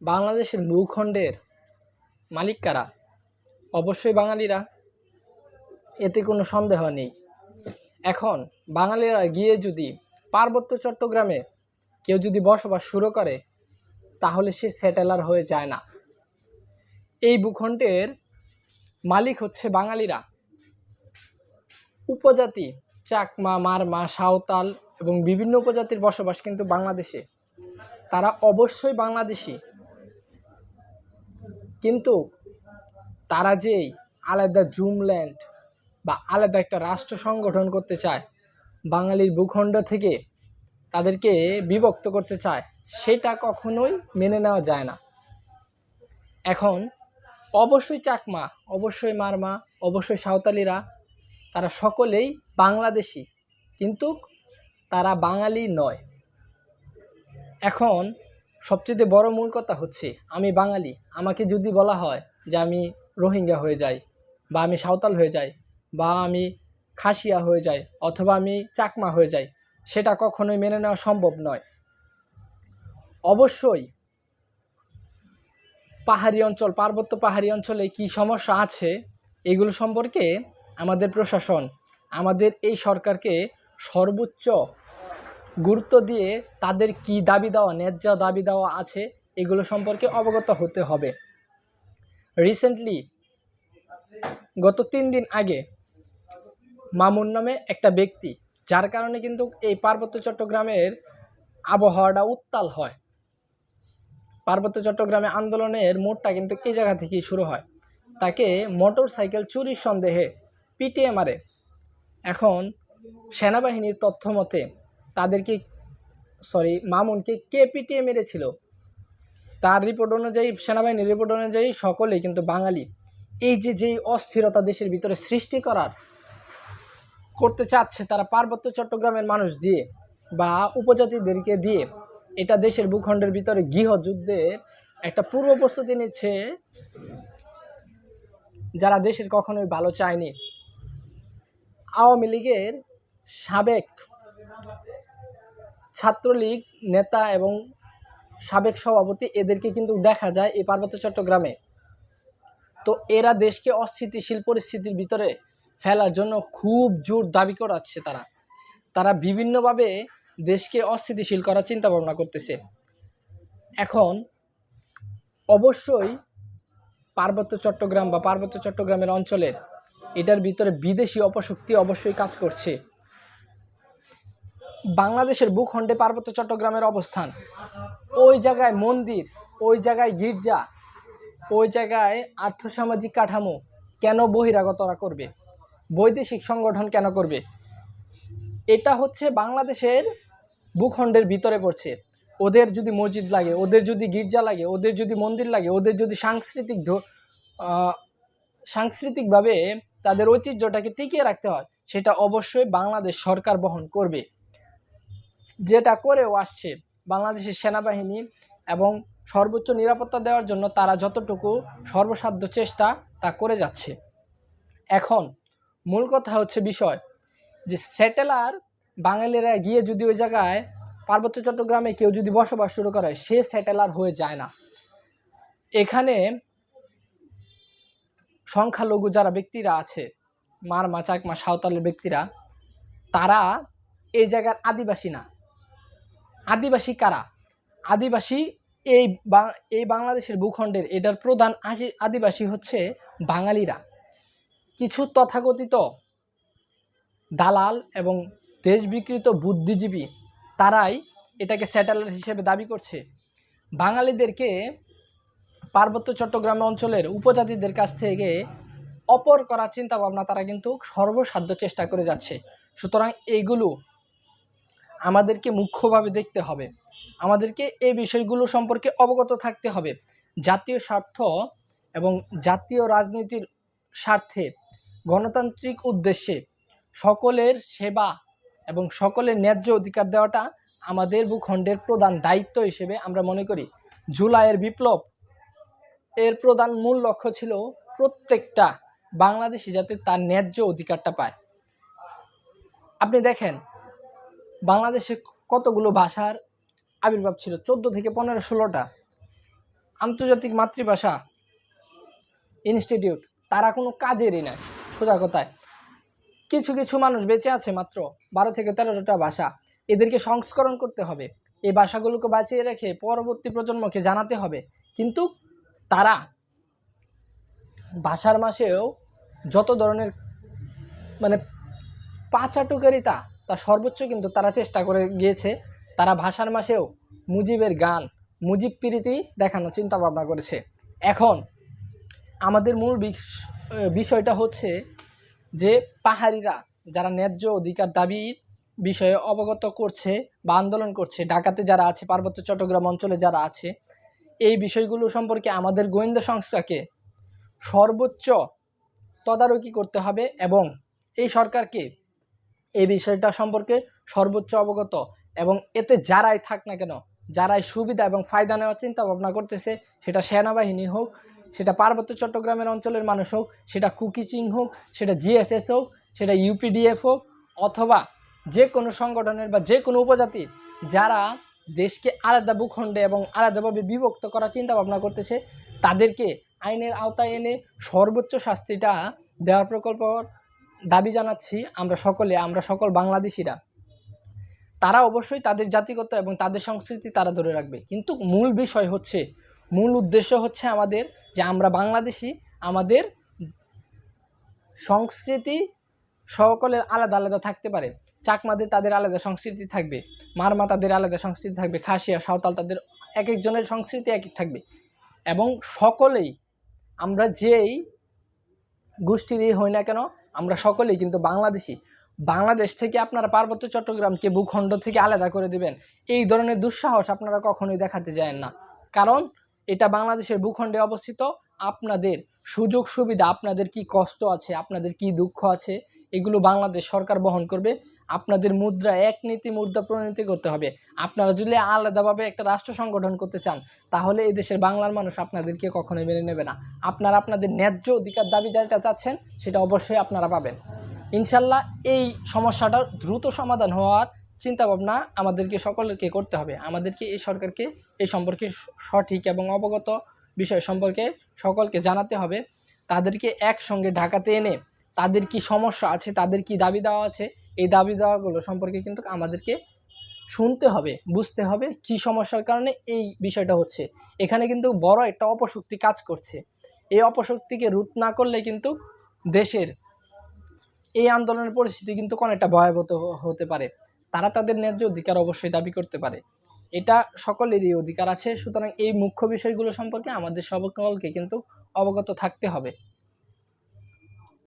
বাংলাদেশের ভূখণ্ডের মালিক কারা? অবশ্যই বাঙালিরা, এতে কোনো সন্দেহ নেই। এখন বাঙালিরা গিয়ে যদি পার্বত্য চট্টগ্রামে কেউ যদি বসবাস শুরু করে, তাহলে সে সেটেলার হয়ে যায় না। এই ভূখণ্ডের মালিক হচ্ছে বাঙালিরা। উপজাতি চাকমা, মারমা, সাঁওতাল এবং বিভিন্ন উপজাতির বসবাস কিন্তু বাংলাদেশে। তারা অবশ্যই বাংলাদেশি, কিন্তু তারা যেই আলাদা জুমল্যান্ড বা আলাদা একটা রাষ্ট্র সংগঠন করতে চায়, বাঙালির ভূখণ্ড থেকে তাদেরকে বিভক্ত করতে চায়, সেটা কখনোই মেনে নেওয়া যায় না। এখন অবশ্যই চাকমা, অবশ্যই মারমা, অবশ্যই সাঁওতালিরা, তারা সকলেই বাংলাদেশি, কিন্তু তারা বাঙালি নয়। এখন সবচেয়ে বড় মূল কথা হচ্ছে, আমি বাঙালি, আমাকে যদি বলা হয় যে আমি রোহিঙ্গা হয়ে যাই, বা আমি সাঁওতাল হয়ে যাই, বা আমি খাসিয়া হয়ে যাই, অথবা আমি চাকমা হয়ে যাই, সেটা কখনোই মেনে নেওয়া সম্ভব নয়। অবশ্যই পাহাড়ি অঞ্চল, পার্বত্য পাহাড়ি অঞ্চলে কি সমস্যা আছে, এগুলো সম্পর্কে আমাদের প্রশাসন, আমাদের এই সরকারকে সর্বোচ্চ গুরুত্ব দিয়ে তাদের কি দাবি দেওয়া, ন্যায্য দাবি দেওয়া আছে, এগুলো সম্পর্কে অবগত হতে হবে। রিসেন্টলি গত 3 দিন আগে মামুন নামে একটা ব্যক্তি, যার কারণে কিন্তু এই পার্বত্য চট্টগ্রামের আবহাওয়াটা উত্তাল হয়, পার্বত্য চট্টগ্রামে আন্দোলনের মোড়টা কিন্তু এই জায়গা থেকেই শুরু হয়। তাকে মোটর সাইকেল চুরির সন্দেহে পিটিয়ে মারে। এখন সেনাবাহিনীর তথ্য মতে তাদেরকে মামুনকে কে পিটিয়ে মেরেছিল, তার রিপোর্ট অনুযায়ী, সেনাবাহিনীর রিপোর্ট অনুযায়ী সকলেই কিন্তু বাঙালি। এই যেই অস্থিরতা দেশের ভিতরে সৃষ্টি করতে চাচ্ছে তারা পার্বত্য চট্টগ্রামের মানুষ দিয়ে বা উপজাতিদেরকে দিয়ে, এটা দেশের ভূখণ্ডের ভিতরে গৃহযুদ্ধের একটা পূর্ব প্রস্তুতি নিচ্ছে, যারা দেশের কখনোই ভালো চায়নি। আওয়ামী লীগের সাবেক ছাত্রলীগ নেতা এবং সাবেক সভাপতি, এদেরকে কিন্তু দেখা যায় এই পার্বত্য চট্টগ্রামে। তো এরা দেশকে অস্থিতিশীল পরিস্থিতির ভিতরে ফেলার জন্য খুব জোর দাবি করাচ্ছে। তারা বিভিন্নভাবে দেশকে অস্থিতিশীল করার চিন্তা ভাবনা করতেছে। এখন অবশ্যই পার্বত্য চট্টগ্রাম বা পার্বত্য চট্টগ্রামের অঞ্চলের এটার ভিতরে বিদেশি অপশক্তি অবশ্যই কাজ করছে। বাংলাদেশের ভূখণ্ডে পার্বত্য চট্টগ্রামের অবস্থান, ওই জায়গায় মন্দির, ওই জায়গায় গির্জা, ওই জায়গায় আর্থসামাজিক কাঠামো কেন বহিরাগতরা করবে, বৈদেশিক সংগঠন কেন করবে? এটা হচ্ছে বাংলাদেশের ভূখণ্ডের ভিতরে পড়ছে। ওদের যদি মসজিদ লাগে, ওদের যদি গির্জা লাগে, ওদের যদি মন্দির লাগে, ওদের যদি সাংস্কৃতিকভাবে তাদের ঐতিহ্যটাকে টিকিয়ে রাখতে হয়, সেটা অবশ্যই বাংলাদেশ সরকার বহন করবে, যেটা করেও আসছে। বাংলাদেশের সেনাবাহিনী এবং সর্বোচ্চ নিরাপত্তা দেওয়ার জন্য তারা যতটুকু সর্বসাধ্য চেষ্টা তা করে যাচ্ছে। এখন মূল কথা হচ্ছে বিষয় যে সেটেলার বাঙালিরা গিয়ে যদি ওই জায়গায় পার্বত্য চট্টগ্রামে কেউ যদি বসবাস শুরু করে, সে সেটেলার হয়ে যায় না। এখানে সংখ্যালঘু যারা ব্যক্তিরা আছে, মারমা, চাকমা, সাঁওতালের ব্যক্তিরা, তারা এই জায়গার আদিবাসী না। আদিবাসী কারা? আদিবাসী এই বাংলাদেশের ভূখণ্ডের এটার প্রধান আদিবাসী হচ্ছে বাঙালিরা। কিছু তথাকথিত দালাল এবং দেশ বিকৃত বুদ্ধিজীবী, তারাই এটাকে স্যাটেলাইট হিসেবে দাবি করছে। বাঙালিদেরকে পার্বত্য চট্টগ্রাম অঞ্চলের উপজাতিদের কাছ থেকে অপর করার চিন্তাভাবনা তারা কিন্তু সর্বসাধ্য চেষ্টা করে যাচ্ছে। সুতরাং এইগুলো আমাদেরকে মুখ্যভাবে দেখতে হবে, আমাদেরকে এই বিষয়গুলো সম্পর্কে অবগত থাকতে হবে। জাতীয় স্বার্থ এবং জাতীয় রাজনীতির স্বার্থে, গণতান্ত্রিক উদ্দেশ্যে সকলের সেবা এবং সকলের ন্যায্য অধিকার দেওয়াটা আমাদের ভূখণ্ডের প্রধান দায়িত্ব হিসেবে আমরা মনে করি। জুলাইয়ের বিপ্লব এর প্রধান মূল লক্ষ্য ছিল প্রত্যেকটা বাংলাদেশি যাতে তার ন্যায্য অধিকারটা পায়। আপনি দেখেন বাংলাদেশে কতগুলো ভাষার আবির্ভাব ছিল, 14 থেকে 15-16টা। আন্তর্জাতিক মাতৃভাষা ইনস্টিটিউট তারা কোনো কাজেরই নাই। সোজা কথায় কিছু কিছু মানুষ বেঁচে আছে মাত্র 12 থেকে 13টা ভাষা, এদেরকে সংস্করণ করতে হবে, এই ভাষাগুলোকে বাঁচিয়ে রেখে পরবর্তী প্রজন্মকে জানাতে হবে। কিন্তু তারা ভাষার মাসেও যত ধরনের মানে পাচাটুকারিতা তা সর্বোচ্চ কিন্তু তারা চেষ্টা করে গিয়েছে। তারা ভাষার মাসেও মুজিবের গান, মুজিব প্রীতি দেখানোর চিন্তা ভাবনা করেছে। এখন আমাদের মূল বিষয়টা হচ্ছে যে পাহাড়িরা যারা ন্যায্য অধিকার দাবির বিষয়ে অবগত করছে বা আন্দোলন করছে, ঢাকাতে যারা আছে, পার্বত্য চট্টগ্রাম অঞ্চলে যারা আছে, এই বিষয়গুলো সম্পর্কে আমাদের গোয়েন্দা সংস্থাকে সর্বোচ্চ তদারকি করতে হবে এবং এই সরকারকে এই বিষয়টা সম্পর্কে সর্বোচ্চ অবগত, এবং এতে যারাই থাক না কেন, যারাই সুবিধা এবং ফায়দা নেওয়ার চিন্তা ভাবনা করতেছে, সেটা সেনাবাহিনী হোক, সেটা পার্বত্য চট্টগ্রামের অঞ্চলের মানুষ হোক, সেটা কুকিচিং হোক, সেটা জিএসএস হোক, সেটা ইউপিডিএফ হোক, অথবা যে কোনো সংগঠনের বা যে কোনো উপজাতির যারা দেশকে আলাদা ভূখণ্ডে এবং আলাদাভাবে বিভক্ত করার চিন্তা ভাবনা করতেছে, তাদেরকে আইনের আওতায় এনে সর্বোচ্চ শাস্তিটা দেওয়ার প্রকল্প দাবি জানাচ্ছি আমরা সকল বাংলাদেশিরা। তারা অবশ্যই তাদের জাতিগত এবং তাদের সংস্কৃতি তারা ধরে রাখবে, কিন্তু মূল বিষয় হচ্ছে, মূল উদ্দেশ্য হচ্ছে আমাদের যে আমরা বাংলাদেশি, আমাদের সংস্কৃতি সকলের আলাদা আলাদা থাকতে পারে। চাকমাদের তাদের আলাদা সংস্কৃতি থাকবে, মারমা তাদের আলাদা সংস্কৃতি থাকবে, খাসিয়া, সাঁওতাল তাদের এক একজনের সংস্কৃতি এক এক থাকবে, এবং সকলেই আমরা যেই গোষ্ঠীরই হই না কেন আমরা সকলেই কিন্তু বাংলাদেশি। বাংলাদেশ থেকে আপনারা পার্বত্য চট্টগ্রামকে ভূখণ্ড থেকে আলাদা করে দেবেন, এই ধরনের দুঃসাহস আপনারা কখনোই দেখাতে যান না, কারণ এটা বাংলাদেশের ভূখণ্ডে অবস্থিত। আপনাদের সুযোগ সুবিধা, আপনাদের কি কষ্ট আছে, আপনাদের কি দুঃখ আছে, এগুলো বাংলাদেশ সরকার বহন করবে। আপনাদের মুদ্রা এক নীতি মুদ্রা প্রণীতি করতে হবে। আপনারা যদি আলাদাভাবে একটা রাষ্ট্র সংগঠন করতে চান, তাহলে এই দেশের বাংলার মানুষ আপনাদেরকে কখনোই মেনে নেবে না। আপনারা আপনাদের ন্যায্য অধিকার দাবি যেটা চাচ্ছেন সেটা অবশ্যই আপনারা পাবেন ইনশাল্লাহ। এই সমস্যাটা দ্রুত সমাধান হওয়ার চিন্তাভাবনা আমাদেরকে সকলকে করতে হবে। আমাদেরকে এই সরকারকে এই সম্পর্কে সঠিক এবং অবগত বিষয় সম্পর্কে সকলকে জানাতে হবে। তাদেরকে একসঙ্গে ঢাকাতে এনে তাদের কি সমস্যা আছে, তাদের কি দাবি দেওয়া আছে, এই দাবি দেওয়াগুলো সম্পর্কে কিন্তু আমাদেরকে শুনতে হবে, বুঝতে হবে কি সমস্যার কারণে এই বিষয়টা হচ্ছে। এখানে কিন্তু বড় একটা অপশক্তি কাজ করছে। এই অপশক্তিকে রোধ না করলে কিন্তু দেশের এই আন্দোলনের পরিস্থিতি কিন্তু অনেকটা ভয়াবহ হতে পারে। তারা তাদের ন্যায্য অধিকার অবশ্যই দাবি করতে পারে, এটা সকলেরই অধিকার আছে। সুতরাং এই মুখ্য বিষয়গুলো সম্পর্কে আমাদের সকলকে কিন্তু অবগত থাকতে হবে।